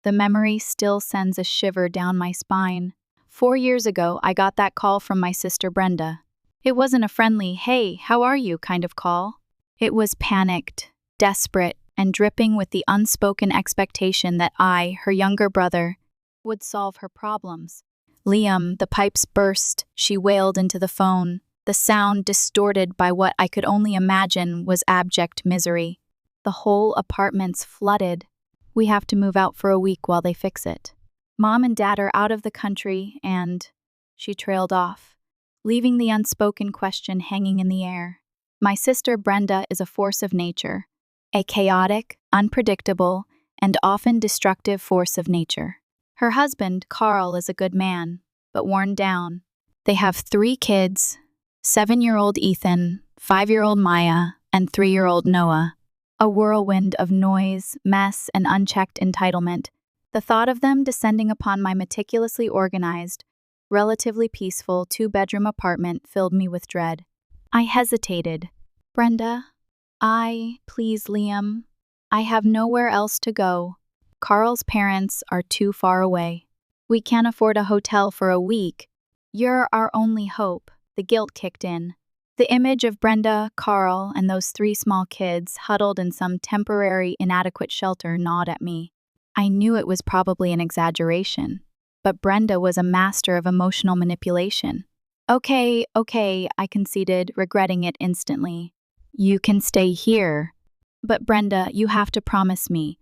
The memory still sends a shiver down my spine. 4 years ago, I got that call from my sister Brenda. It wasn't a friendly, "Hey, how are you?" kind of call. It was panicked, desperate, and dripping with the unspoken expectation that I, her younger brother, would solve her problems. "Liam," the pipes burst, she wailed into the phone, the sound distorted by what I could only imagine was abject misery. "The whole apartment's flooded. We have to move out for a week while they fix it. Mom and Dad are out of the country and—" She trailed off, leaving the unspoken question hanging in the air. My sister Brenda is a force of nature, a chaotic, unpredictable, and often destructive force of nature. Her husband, Carl, is a good man, but worn down. They have 3 kids, 7-year-old Ethan, 5-year-old Maya, and 3-year-old Noah. A whirlwind of noise, mess, and unchecked entitlement. The thought of them descending upon my meticulously organized, relatively peaceful 2-bedroom apartment filled me with dread. I hesitated. "Brenda, please, Liam. I have nowhere else to go. Carl's parents are too far away. We can't afford a hotel for a week. You're our only hope." The guilt kicked in. The image of Brenda, Carl, and those 3 small kids huddled in some temporary, inadequate shelter gnawed at me. I knew it was probably an exaggeration, but Brenda was a master of emotional manipulation. Okay, I conceded, regretting it instantly. "You can stay here. But Brenda, you have to promise me."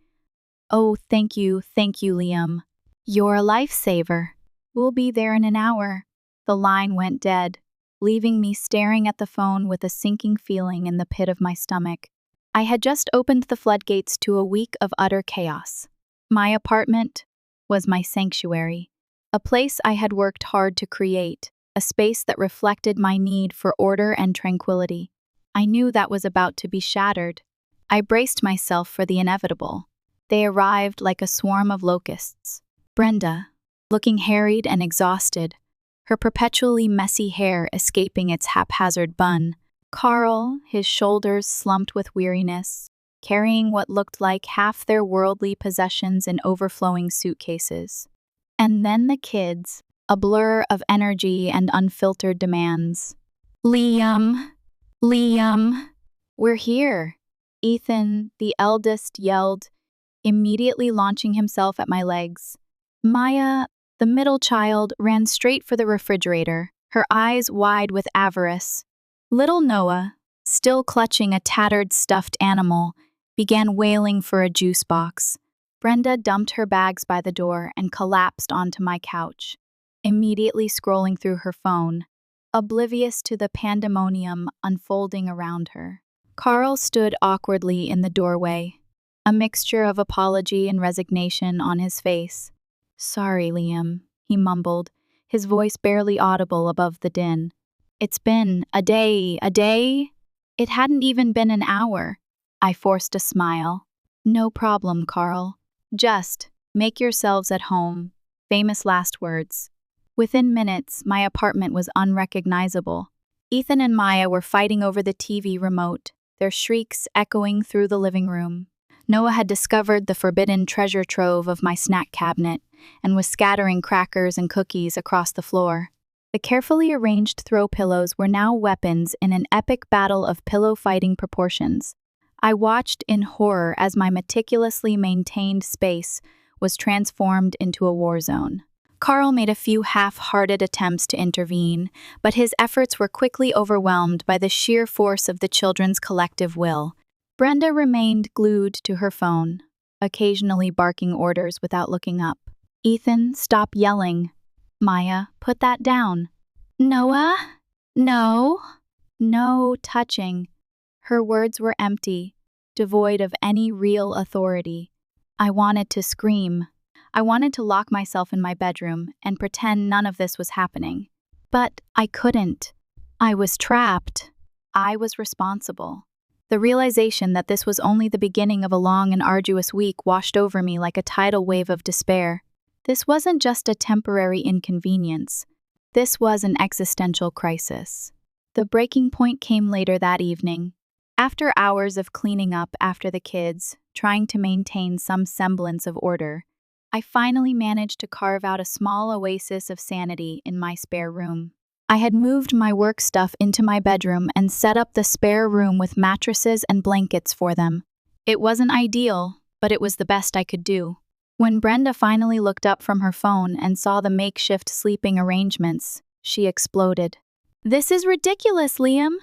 "Oh, thank you, Liam. You're a lifesaver. We'll be there in an hour." The line went dead, leaving me staring at the phone with a sinking feeling in the pit of my stomach. I had just opened the floodgates to a week of utter chaos. My apartment was my sanctuary, a place I had worked hard to create, a space that reflected my need for order and tranquility. I knew that was about to be shattered. I braced myself for the inevitable. They arrived like a swarm of locusts. Brenda, looking harried and exhausted, her perpetually messy hair escaping its haphazard bun. Carl, his shoulders slumped with weariness, carrying what looked like half their worldly possessions in overflowing suitcases. And then the kids, a blur of energy and unfiltered demands. Liam, we're here." Ethan, the eldest, yelled, immediately launching himself at my legs. Maya, the middle child, ran straight for the refrigerator, her eyes wide with avarice. Little Noah, still clutching a tattered stuffed animal, began wailing for a juice box. Brenda dumped her bags by the door and collapsed onto my couch, immediately scrolling through her phone, oblivious to the pandemonium unfolding around her. Carl stood awkwardly in the doorway, a mixture of apology and resignation on his face. "Sorry, Liam," he mumbled, his voice barely audible above the din. "It's been a day. It hadn't even been an hour." I forced a smile. "No problem, Carl. Just make yourselves at home." Famous last words. Within minutes, my apartment was unrecognizable. Ethan and Maya were fighting over the TV remote, their shrieks echoing through the living room. Noah had discovered the forbidden treasure trove of my snack cabinet and was scattering crackers and cookies across the floor. The carefully arranged throw pillows were now weapons in an epic battle of pillow-fighting proportions. I watched in horror as my meticulously maintained space was transformed into a war zone. Carl made a few half-hearted attempts to intervene, but his efforts were quickly overwhelmed by the sheer force of the children's collective will. Brenda remained glued to her phone, occasionally barking orders without looking up. "Ethan, stop yelling." "Maya, put that down." "Noah? No." "No touching." Her words were empty, devoid of any real authority. I wanted to scream. I wanted to lock myself in my bedroom and pretend none of this was happening. But I couldn't. I was trapped. I was responsible. The realization that this was only the beginning of a long and arduous week washed over me like a tidal wave of despair. This wasn't just a temporary inconvenience. This was an existential crisis. The breaking point came later that evening. After hours of cleaning up after the kids, trying to maintain some semblance of order, I finally managed to carve out a small oasis of sanity in my spare room. I had moved my work stuff into my bedroom and set up the spare room with mattresses and blankets for them. It wasn't ideal, but it was the best I could do. When Brenda finally looked up from her phone and saw the makeshift sleeping arrangements, she exploded. "This is ridiculous, Liam,"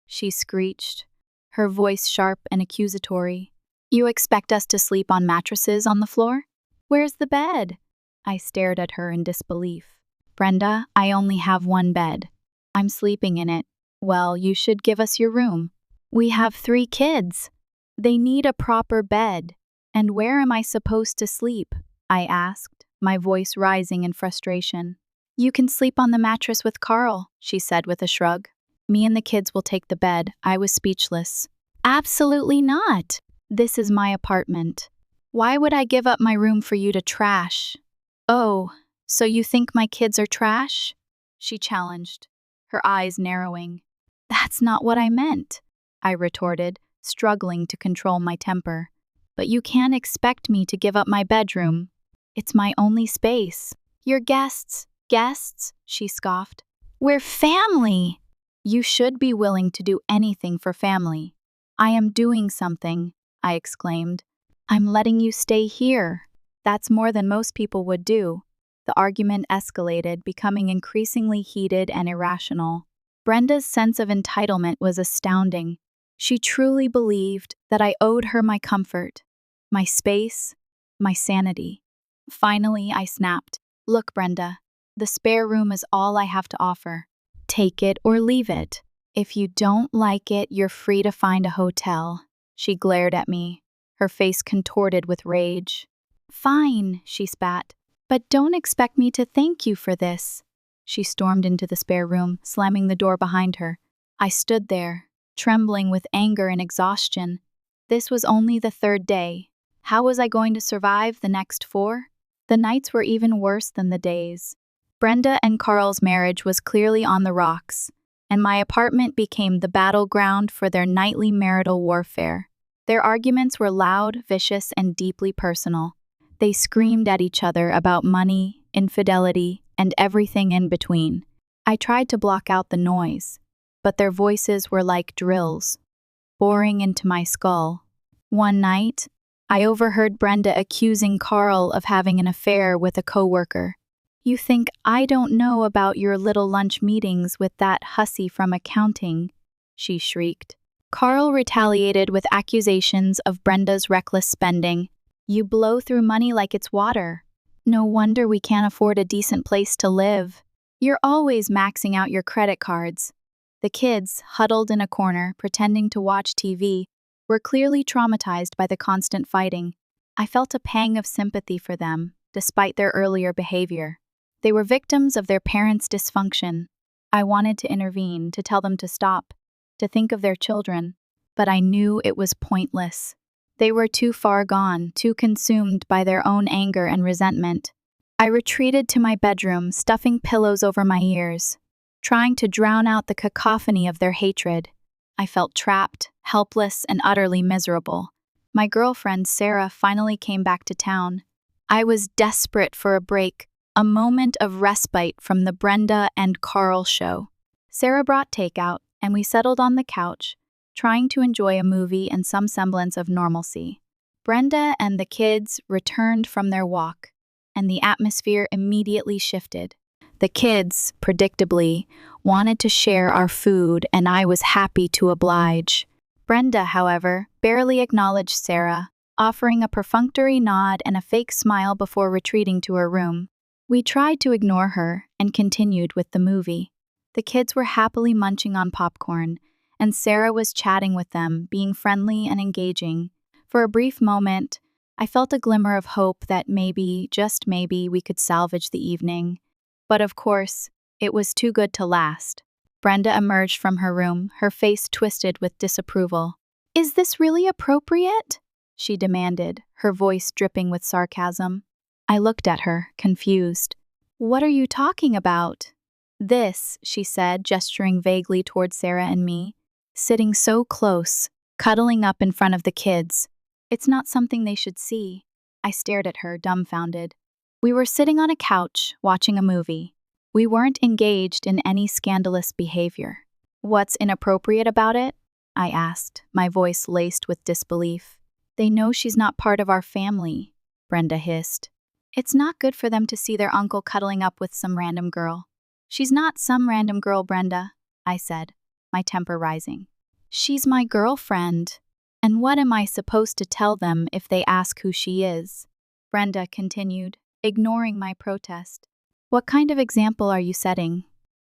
she screeched, her voice sharp and accusatory. "You expect us to sleep on mattresses on the floor? Where's the bed?" I stared at her in disbelief. "Brenda, I only have one bed. I'm sleeping in it. Well, you should give us your room. We have 3 kids. They need a proper bed. And where am I supposed to sleep?" I asked, my voice rising in frustration. "You can sleep on the mattress with Carl," she said with a shrug. "Me and the kids will take the bed." I was speechless. "Absolutely not. This is my apartment. Why would I give up my room for you to trash?" "Oh, so you think my kids are trash?" she challenged, her eyes narrowing. "That's not what I meant," I retorted, struggling to control my temper. "But you can't expect me to give up my bedroom. It's my only space." "You're guests." "Guests?" she scoffed. "We're family." "You should be willing to do anything for family." "I am doing something," I exclaimed. "I'm letting you stay here. That's more than most people would do." The argument escalated, becoming increasingly heated and irrational. Brenda's sense of entitlement was astounding. She truly believed that I owed her my comfort, my space, my sanity. Finally, I snapped. "Look, Brenda, the spare room is all I have to offer. Take it or leave it. If you don't like it, you're free to find a hotel." She glared at me, her face contorted with rage. "Fine," she spat, "but don't expect me to thank you for this." She stormed into the spare room, slamming the door behind her. I stood there, trembling with anger and exhaustion. This was only the 3rd day. How was I going to survive the next 4? The nights were even worse than the days. Brenda and Carl's marriage was clearly on the rocks, and my apartment became the battleground for their nightly marital warfare. Their arguments were loud, vicious, and deeply personal. They screamed at each other about money, infidelity, and everything in between. I tried to block out the noise, but their voices were like drills, boring into my skull. One night, I overheard Brenda accusing Carl of having an affair with a coworker. "You think I don't know about your little lunch meetings with that hussy from accounting?" she shrieked. Carl retaliated with accusations of Brenda's reckless spending. "You blow through money like it's water. No wonder we can't afford a decent place to live. You're always maxing out your credit cards." The kids, huddled in a corner, pretending to watch TV, were clearly traumatized by the constant fighting. I felt a pang of sympathy for them, despite their earlier behavior. They were victims of their parents' dysfunction. I wanted to intervene, to tell them to stop, to think of their children, but I knew it was pointless. They were too far gone, too consumed by their own anger and resentment. I retreated to my bedroom, stuffing pillows over my ears, trying to drown out the cacophony of their hatred. I felt trapped, helpless, and utterly miserable. My girlfriend, Sarah, finally came back to town. I was desperate for a break, a moment of respite from the Brenda and Carl show. Sarah brought takeout, and we settled on the couch, trying to enjoy a movie and some semblance of normalcy. Brenda and the kids returned from their walk, and the atmosphere immediately shifted. The kids, predictably, wanted to share our food, and I was happy to oblige. Brenda, however, barely acknowledged Sarah, offering a perfunctory nod and a fake smile before retreating to her room. We tried to ignore her and continued with the movie. The kids were happily munching on popcorn, and Sarah was chatting with them, being friendly and engaging. For a brief moment, I felt a glimmer of hope that maybe, just maybe, we could salvage the evening. But of course, it was too good to last. Brenda emerged from her room, her face twisted with disapproval. "Is this really appropriate?" she demanded, her voice dripping with sarcasm. I looked at her, confused. "What are you talking about?" "This," she said, gesturing vaguely toward Sarah and me, sitting so close, cuddling up in front of the kids. "It's not something they should see." I stared at her, dumbfounded. We were sitting on a couch, watching a movie. We weren't engaged in any scandalous behavior. What's inappropriate about it? I asked, my voice laced with disbelief. They know she's not part of our family, Brenda hissed. It's not good for them to see their uncle cuddling up with some random girl. She's not some random girl, Brenda, I said, my temper rising. She's my girlfriend. And what am I supposed to tell them if they ask who she is? Brenda continued, ignoring my protest. What kind of example are you setting?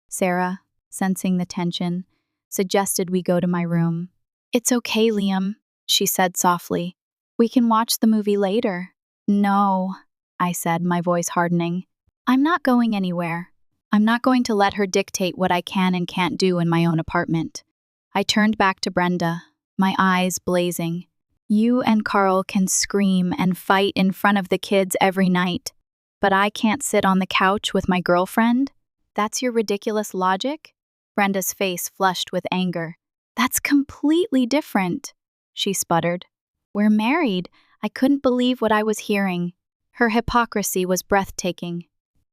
Sarah, sensing the tension, suggested we go to my room. It's okay, Liam, she said softly. We can watch the movie later. No, I said, my voice hardening. I'm not going anywhere. I'm not going to let her dictate what I can and can't do in my own apartment. I turned back to Brenda, my eyes blazing. You and Carl can scream and fight in front of the kids every night, but I can't sit on the couch with my girlfriend? That's your ridiculous logic? Brenda's face flushed with anger. That's completely different, she sputtered. We're married. I couldn't believe what I was hearing. Her hypocrisy was breathtaking.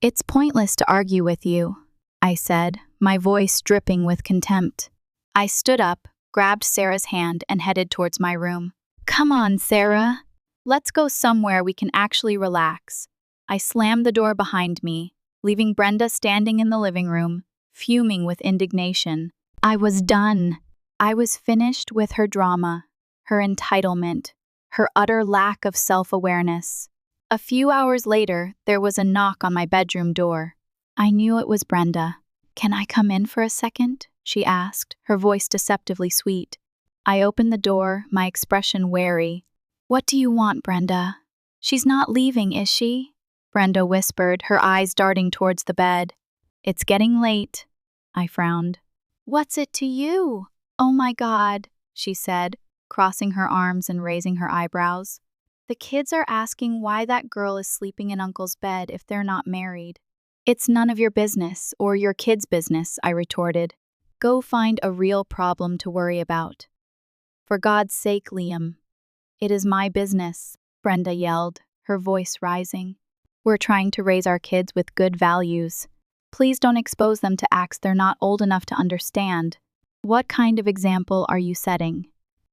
It's pointless to argue with you, I said, my voice dripping with contempt. I stood up, grabbed Sarah's hand, and headed towards my room. Come on, Sarah. Let's go somewhere we can actually relax. I slammed the door behind me, leaving Brenda standing in the living room, fuming with indignation. I was done. I was finished with her drama, her entitlement, her utter lack of self-awareness. A few hours later, there was a knock on my bedroom door. I knew it was Brenda. Can I come in for a second? She asked, her voice deceptively sweet. I opened the door, my expression wary. What do you want, Brenda? She's not leaving, is she? Brenda whispered, her eyes darting towards the bed. It's getting late, I frowned. What's it to you? Oh my God, she said, crossing her arms and raising her eyebrows. The kids are asking why that girl is sleeping in Uncle's bed if they're not married. It's none of your business, or your kids' business, I retorted. Go find a real problem to worry about. For God's sake, Liam. It is my business, Brenda yelled, her voice rising. We're trying to raise our kids with good values. Please don't expose them to acts they're not old enough to understand. What kind of example are you setting?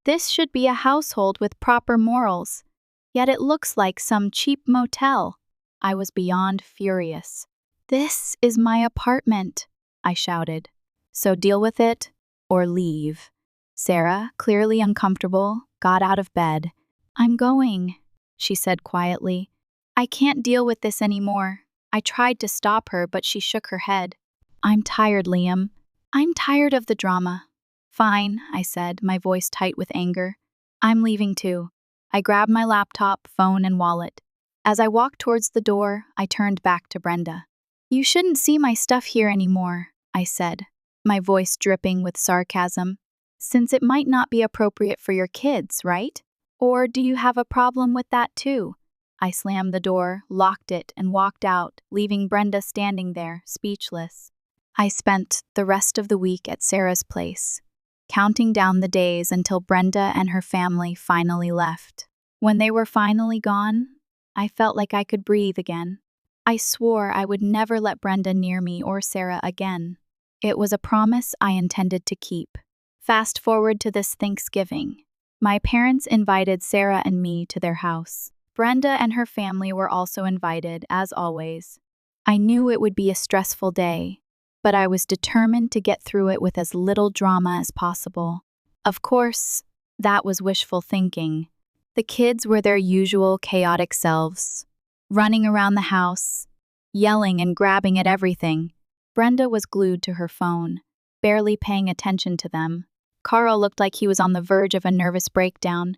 This should be a household with proper morals. Yet it looks like some cheap motel. I was beyond furious. This is my apartment, I shouted. So deal with it, or leave. Sarah, clearly uncomfortable, got out of bed. I'm going, she said quietly. I can't deal with this anymore. I tried to stop her, but she shook her head. I'm tired, Liam. I'm tired of the drama. Fine, I said, my voice tight with anger. I'm leaving too. I grabbed my laptop, phone, and wallet. As I walked towards the door, I turned back to Brenda. You shouldn't see my stuff here anymore, I said, my voice dripping with sarcasm. Since it might not be appropriate for your kids, right? Or do you have a problem with that too? I slammed the door, locked it, and walked out, leaving Brenda standing there, speechless. I spent the rest of the week at Sarah's place, counting down the days until Brenda and her family finally left. When they were finally gone, I felt like I could breathe again. I swore I would never let Brenda near me or Sarah again. It was a promise I intended to keep. Fast forward to this Thanksgiving. My parents invited Sarah and me to their house. Brenda and her family were also invited, as always. I knew it would be a stressful day, but I was determined to get through it with as little drama as possible. Of course, that was wishful thinking. The kids were their usual chaotic selves, running around the house, yelling and grabbing at everything. Brenda was glued to her phone, barely paying attention to them. Carl looked like he was on the verge of a nervous breakdown.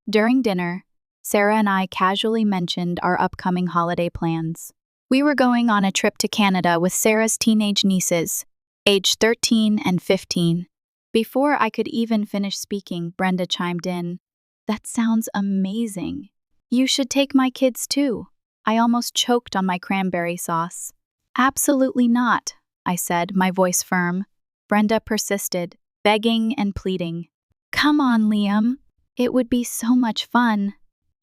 During dinner, Sarah and I casually mentioned our upcoming holiday plans. We were going on a trip to Canada with Sarah's teenage nieces, aged 13 and 15. Before I could even finish speaking, Brenda chimed in. That sounds amazing. You should take my kids too. I almost choked on my cranberry sauce. Absolutely not, I said, my voice firm. Brenda persisted, begging and pleading. Come on, Liam. It would be so much fun.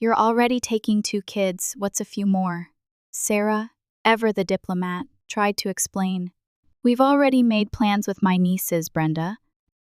You're already taking 2 kids, what's a few more? Sarah, ever the diplomat, tried to explain. We've already made plans with my nieces, Brenda.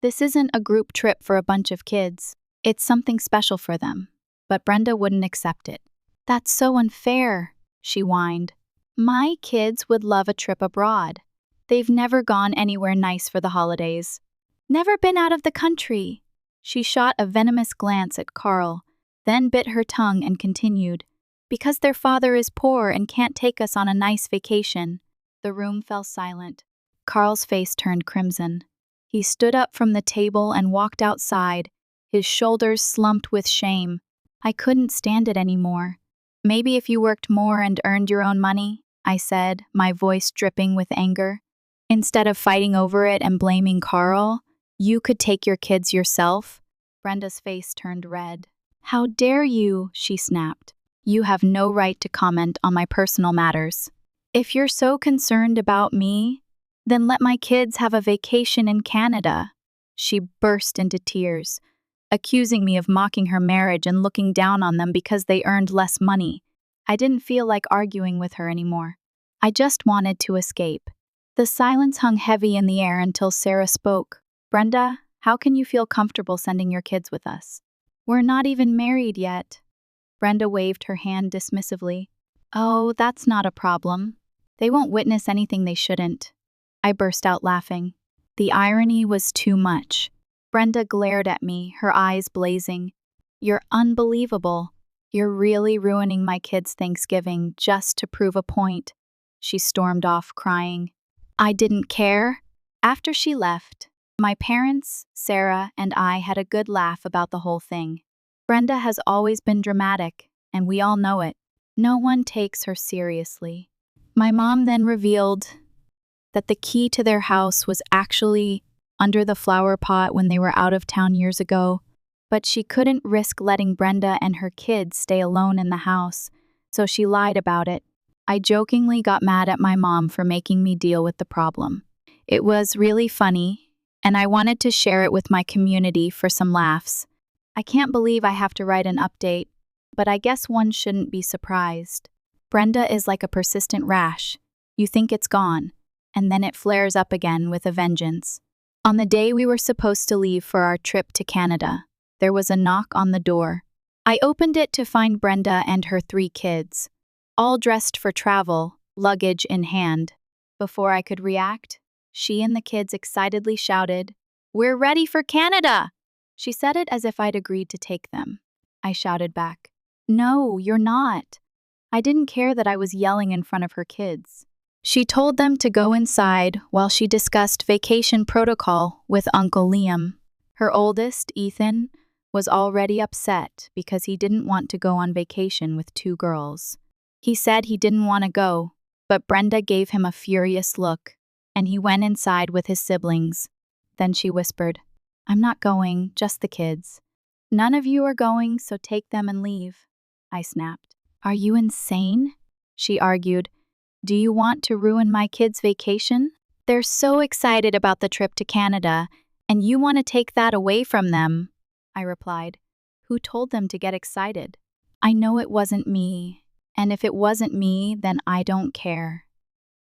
This isn't a group trip for a bunch of kids. It's something special for them. But Brenda wouldn't accept it. That's so unfair, she whined. My kids would love a trip abroad. They've never gone anywhere nice for the holidays. Never been out of the country. She shot a venomous glance at Carl, then bit her tongue and continued. Because their father is poor and can't take us on a nice vacation. The room fell silent. Carl's face turned crimson. He stood up from the table and walked outside, his shoulders slumped with shame. I couldn't stand it anymore. Maybe if you worked more and earned your own money, I said, my voice dripping with anger. Instead of fighting over it and blaming Carl, you could take your kids yourself. Brenda's face turned red. How dare you, she snapped. You have no right to comment on my personal matters. If you're so concerned about me, then let my kids have a vacation in Canada. She burst into tears, accusing me of mocking her marriage and looking down on them because they earned less money. I didn't feel like arguing with her anymore. I just wanted to escape. The silence hung heavy in the air until Sarah spoke. Brenda, how can you feel comfortable sending your kids with us? We're not even married yet. Brenda waved her hand dismissively. Oh, that's not a problem. They won't witness anything they shouldn't. I burst out laughing. The irony was too much. Brenda glared at me, her eyes blazing. You're unbelievable. You're really ruining my kids' Thanksgiving just to prove a point. She stormed off, crying. I didn't care. After she left, my parents, Sarah, and I had a good laugh about the whole thing. Brenda has always been dramatic, and we all know it. No one takes her seriously. My mom then revealed that the key to their house was actually under the flower pot when they were out of town years ago, but she couldn't risk letting Brenda and her kids stay alone in the house, so she lied about it. I jokingly got mad at my mom for making me deal with the problem. It was really funny, and I wanted to share it with my community for some laughs. I can't believe I have to write an update, but I guess one shouldn't be surprised. Brenda is like a persistent rash. You think it's gone, and then it flares up again with a vengeance. On the day we were supposed to leave for our trip to Canada, there was a knock on the door. I opened it to find Brenda and her 3 kids, all dressed for travel, luggage in hand. Before I could react, she and the kids excitedly shouted, "We're ready for Canada!" She said it as if I'd agreed to take them. I shouted back, "No, you're not." I didn't care that I was yelling in front of her kids. She told them to go inside while she discussed vacation protocol with Uncle Liam. Her oldest, Ethan, was already upset because he didn't want to go on vacation with 2 girls. He said he didn't want to go, but Brenda gave him a furious look, and he went inside with his siblings. Then she whispered, "I'm not going, just the kids." "None of you are going, so take them and leave," I snapped. "Are you insane?" she argued. "Do you want to ruin my kids' vacation? They're so excited about the trip to Canada, and you want to take that away from them," I replied. "Who told them to get excited? I know it wasn't me, and if it wasn't me, then I don't care."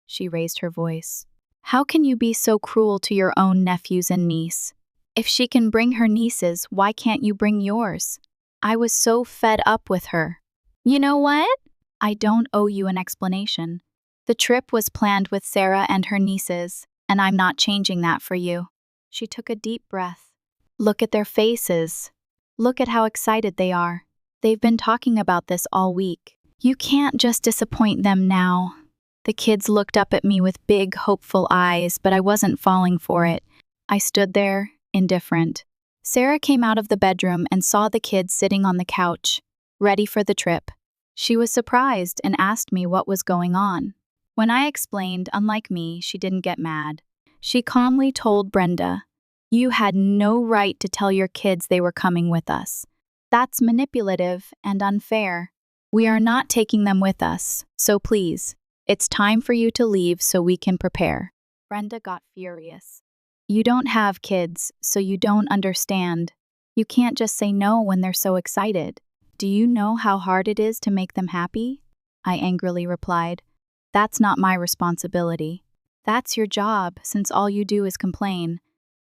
She raised her voice. "How can you be so cruel to your own nephews and niece? If she can bring her nieces, why can't you bring yours?" I was so fed up with her. "You know what? I don't owe you an explanation. The trip was planned with Sarah and her nieces, and I'm not changing that for you." She took a deep breath. "Look at their faces. Look at how excited they are. They've been talking about this all week. You can't just disappoint them now." The kids looked up at me with big, hopeful eyes, but I wasn't falling for it. I stood there, indifferent. Sarah came out of the bedroom and saw the kids sitting on the couch, ready for the trip. She was surprised and asked me what was going on. When I explained, unlike me, she didn't get mad. She calmly told Brenda, "You had no right to tell your kids they were coming with us. That's manipulative and unfair. We are not taking them with us, so please, it's time for you to leave so we can prepare." Brenda got furious. "You don't have kids, so you don't understand. You can't just say no when they're so excited." Do you know how hard it is to make them happy? I angrily replied. That's not my responsibility. That's your job, since all you do is complain.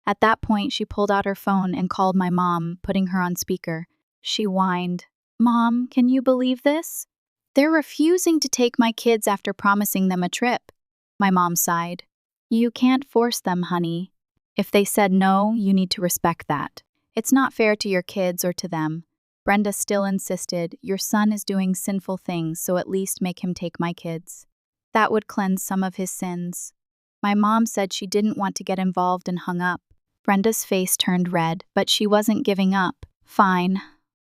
At that point, she pulled out her phone and called my mom, putting her on speaker. She whined, "Mom, can you believe this? They're refusing to take my kids after promising them a trip." My mom sighed. "You can't force them, honey. If they said no, you need to respect that. It's not fair to your kids or to them." Brenda still insisted, "Your son is doing sinful things, so at least make him take my kids. That would cleanse some of his sins." My mom said she didn't want to get involved and hung up. Brenda's face turned red, but she wasn't giving up. "Fine,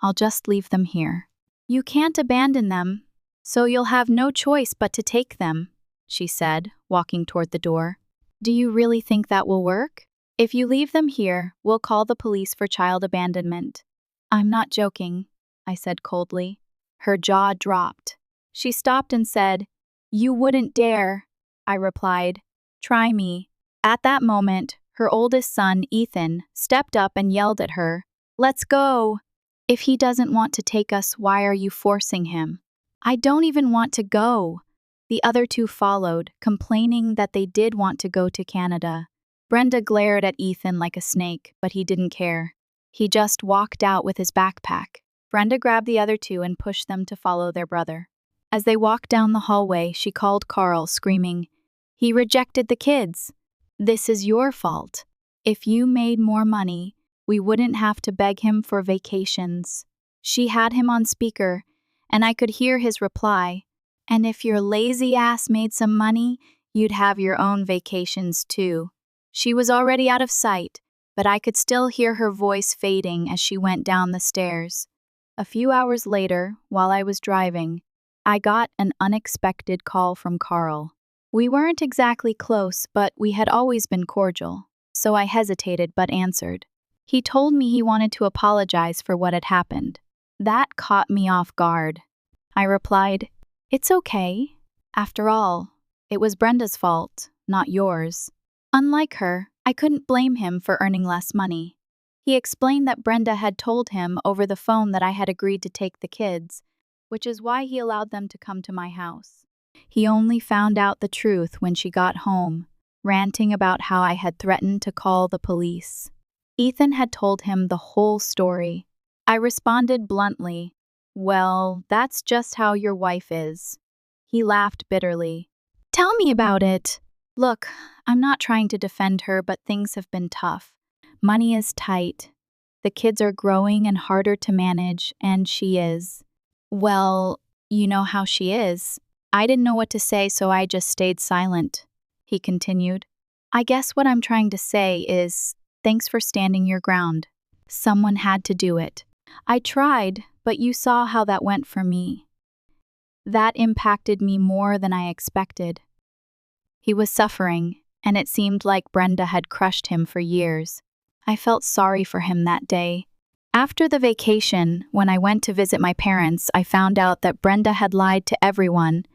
I'll just leave them here." "You can't abandon them, so you'll have no choice but to take them," she said, walking toward the door. "Do you really think that will work? If you leave them here, we'll call the police for child abandonment." "I'm not joking," I said coldly. Her jaw dropped. She stopped and said, "You wouldn't dare." I replied, "Try me." At that moment, her oldest son, Ethan, stepped up and yelled at her, "Let's go. If he doesn't want to take us, why are you forcing him?" "I don't even want to go." The other two followed, complaining that they did want to go to Canada. Brenda glared at Ethan like a snake, but he didn't care. He just walked out with his backpack. Brenda grabbed the other two and pushed them to follow their brother. As they walked down the hallway, she called Carl, screaming, "He rejected the kids. This is your fault. If you made more money, we wouldn't have to beg him for vacations." She had him on speaker, and I could hear his reply, "And if your lazy ass made some money, you'd have your own vacations too." She was already out of sight, but I could still hear her voice fading as she went down the stairs. A few hours later, while I was driving, I got an unexpected call from Carl. We weren't exactly close, but we had always been cordial, so I hesitated but answered. He told me he wanted to apologize for what had happened. That caught me off guard. I replied, "It's okay. After all, it was Brenda's fault, not yours." Unlike her, I couldn't blame him for earning less money. He explained that Brenda had told him over the phone that I had agreed to take the kids, which is why he allowed them to come to my house. He only found out the truth when she got home, ranting about how I had threatened to call the police. Ethan had told him the whole story. I responded bluntly, "Well, that's just how your wife is." He laughed bitterly. "Tell me about it." "Look, I'm not trying to defend her, but things have been tough. Money is tight. The kids are growing and harder to manage, and she is. Well, you know how she is." I didn't know what to say, so I just stayed silent. He continued, "I guess what I'm trying to say is, thanks for standing your ground. Someone had to do it. I tried, but you saw how that went for me. That impacted me more than I expected." He was suffering, and it seemed like Brenda had crushed him for years. I felt sorry for him that day. After the vacation, when I went to visit my parents, I found out that Brenda had lied to everyone,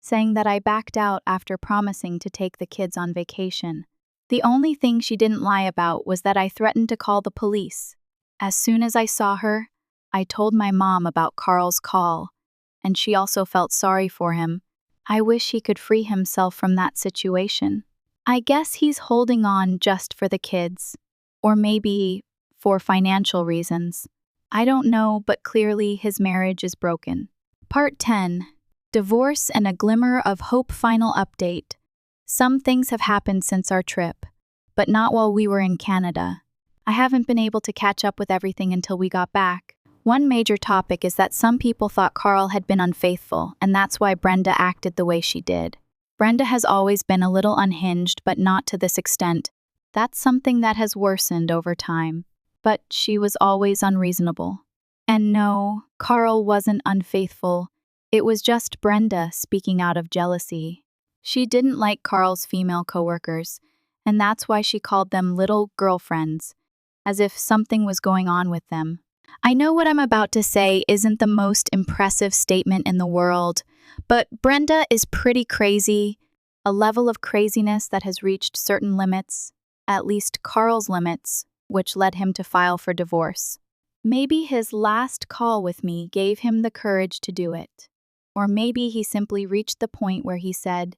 saying that I backed out after promising to take the kids on vacation. The only thing she didn't lie about was that I threatened to call the police. As soon as I saw her, I told my mom about Carl's call, and she also felt sorry for him. I wish he could free himself from that situation. I guess he's holding on just for the kids, or maybe for financial reasons. I don't know, but clearly his marriage is broken. Part 10. Divorce and a Glimmer of Hope. Final update. Some things have happened since our trip, but not while we were in Canada. I haven't been able to catch up with everything until we got back. One major topic is that some people thought Carl had been unfaithful, and that's why Brenda acted the way she did. Brenda has always been a little unhinged, but not to this extent. That's something that has worsened over time. But she was always unreasonable. And no, Carl wasn't unfaithful. It was just Brenda speaking out of jealousy. She didn't like Carl's female coworkers, and that's why she called them little girlfriends, as if something was going on with them. I know what I'm about to say isn't the most impressive statement in the world, but Brenda is pretty crazy, a level of craziness that has reached certain limits, at least Carl's limits, which led him to file for divorce. Maybe his last call with me gave him the courage to do it. Or maybe he simply reached the point where he said,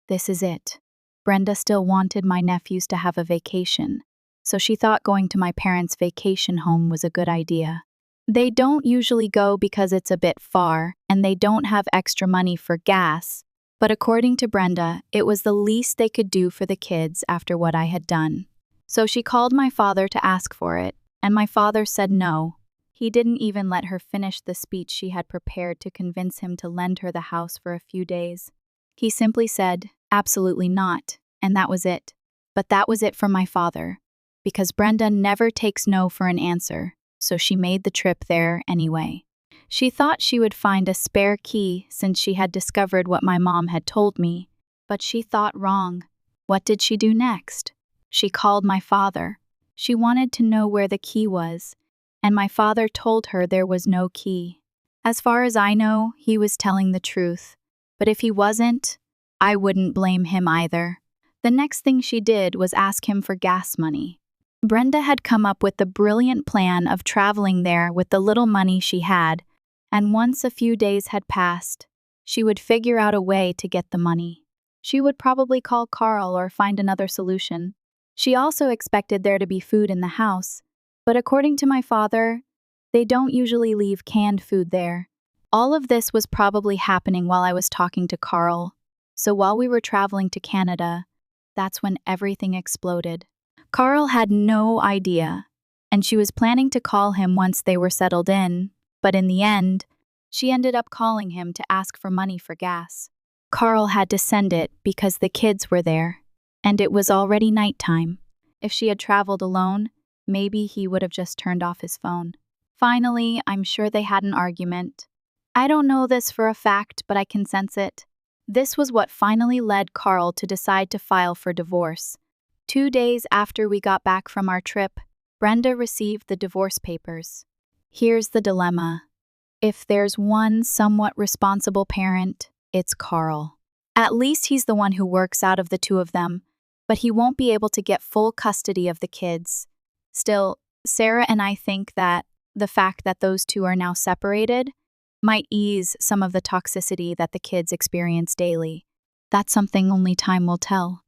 "This is it." Brenda still wanted my nephews to have a vacation, so she thought going to my parents' vacation home was a good idea. They don't usually go because it's a bit far, and they don't have extra money for gas, but according to Brenda, it was the least they could do for the kids after what I had done. So she called my father to ask for it, and my father said no. He didn't even let her finish the speech she had prepared to convince him to lend her the house for a few days. He simply said, "Absolutely not," and that was it. But that was it for my father, because Brenda never takes no for an answer, so she made the trip there anyway. She thought she would find a spare key since she had discovered what my mom had told me, but she thought wrong. What did she do next? She called my father. She wanted to know where the key was, and my father told her there was no key. As far as I know, he was telling the truth, but if he wasn't, I wouldn't blame him either. The next thing she did was ask him for gas money. Brenda had come up with the brilliant plan of traveling there with the little money she had, and once a few days had passed, she would figure out a way to get the money. She would probably call Carl or find another solution. She also expected there to be food in the house, but according to my father, they don't usually leave canned food there. All of this was probably happening while I was talking to Carl, so while we were traveling to Canada, that's when everything exploded. Carl had no idea, and she was planning to call him once they were settled in, but in the end, she ended up calling him to ask for money for gas. Carl had to send it because the kids were there, and it was already nighttime. If she had traveled alone, maybe he would have just turned off his phone. Finally, I'm sure they had an argument. I don't know this for a fact, but I can sense it. This was what finally led Carl to decide to file for divorce. 2 days after we got back from our trip, Brenda received the divorce papers. Here's the dilemma. If there's one somewhat responsible parent, it's Carl. At least he's the one who works out of the two of them, but he won't be able to get full custody of the kids. Still, Sarah and I think that the fact that those two are now separated might ease some of the toxicity that the kids experience daily. That's something only time will tell.